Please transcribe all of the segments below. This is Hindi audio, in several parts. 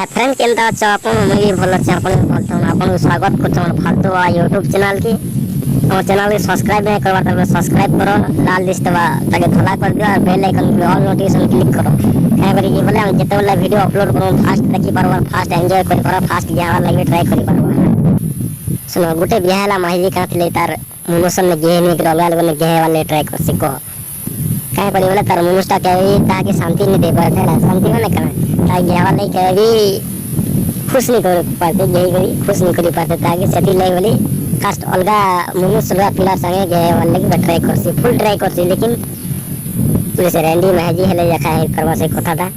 फ्रेंड केमता अच्छे आपन मुझे भल अच्छे आपन भल तो आपन स्वागत करछन फालतू यूट्यूब चैनल की और चैनल के सब्सक्राइब नहीं करबा त सब्सक्राइब करो लाल दिसतबा ताके धला कर दियो और बेल आइकन पे ऑल नोटिफिकेशन क्लिक करो काय करी कि बोले हम जते वाला वीडियो अपलोड करो फास्ट देखि परबा फास्ट एंजॉय करि परबा फास्ट जावा लागि ट्राई करि परबा सुनो गुटे बियाहला माहिली काथले तार मुनसन ने गेहे ने गला ने गेहे वाले ट्राई कर सिको काय करी बोले तार मुनुष्टा के ताके शांति नहीं दे पाते शांति माने कना ताके गेहे वाले के खुश नहीं कर पाते यही करी खुश नहीं करी पाते ताकि सेठी लाई वाली कास्ट अलगा मुनुस अलगा पिला संगे गए वाले की ट्राई करसी फुल ट्राई करसी लेकिन जैसे रैंडी महजी हेले जखा है करवा से कथा था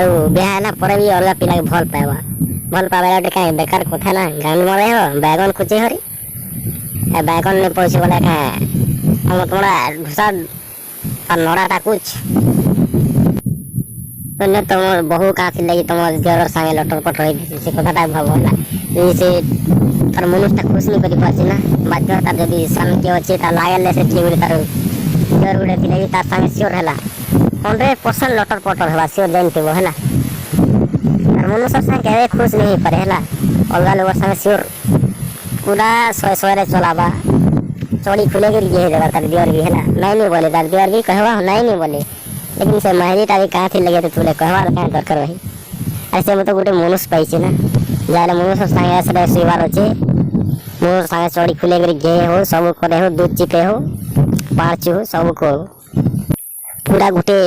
और बेहाना पर भी अलगा पिला के भल पावे का बेकार कथा ना गान मरे हो बैगन कुचे हरी ए बैगन ने पैसे वाला का हम थोड़ा घुसा और नोड़ा कुछ तो तुम बहु का लगी तुम जर संगे लटर पट रही से कथा भावला जैसे तार मनुष्य खुश नहीं करी पासी ना बात तार जदी सन के अच्छे ता लागल से ठीक तार जर गुडे पिले तार संगे सियोर हला 100% लटर पटर हवा सियोर जानते वो हला तार मनुष्य संगे खुश नहीं परे हला अलगा लोग संगे सियोर पूरा सोरे चलाबा चोड़ी खुले गिर गई है तार दियर भी हला नहीं बोले तार दियर भी कहवा नहीं बोले लेकिन से महजी टावी कहाँ थी लगे तो तुले कहवा कहाँ दरकार भाई ऐसे में तो गोटे मनुष्य पाइछे ना जाले मनुष्य संगे ऐसे सेवार अच्छे मोर संगे चोड़ी खुले गे गे हो सब करे हो दूध चिके हो पार्च हो सब को पूरा गोटे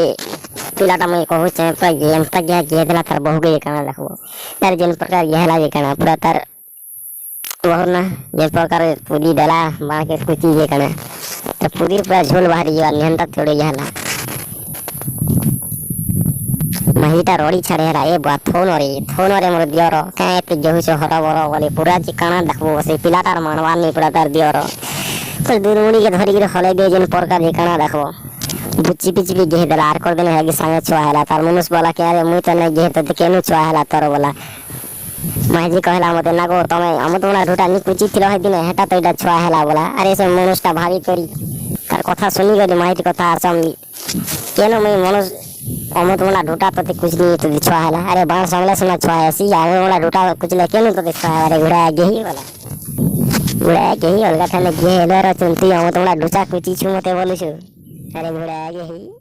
पिलाटा मैं कहूँ चाहे पूरा गेम तक गया गे देला तार बहु गए काना देखो तार जिन प्रकार यह लागे काना पूरा तार वह ना जिन प्रकार पूरी डला मार के कुची ये काना तो पूरी पूरा झोल बाहरी जीवा निहंता थोड़े यह ला महिटा रोड़ी छड़े हरा ए बा फोन रे मोर दियर काहे पे जहु से हरा बरा वाले पूरा चिकाना देखबो से पिलाटार मानवा नहीं पूरा तार दियर तो दुरमुड़ी के धरी के हले दे जन प्रकार चिकाना देखबो बुच्ची पिची भी गेह दला आर कर देने है कि संगे छुआ हला तार मनुष्य वाला के अरे मुई त नहीं गेह त केनु छुआ हला तोर वाला माजी कहला मते नागो तमे हम तोना ढोटा नि कुची थिलो है दिन हेटा तो इडा छुआ हला बोला अरे से मनुष्यटा भारी करी तार कथा सुनी गली माहिती कथा सम केनो मैं मनुष्य हम तुम्हारा ढोटा तो कुछ नहीं तो छुआ हला अरे बाण संगले सुना छुआ ऐसी हम तुम्हारा ढोटा कुछ ले केनु तो छुआ अरे घुड़ा गेही वाला घुड़ा गेही अलगा थाने गेही लर चुनती हम तुम्हारा ढोचा कुची छु मते बोलु छु अरे घुड़ा गेही।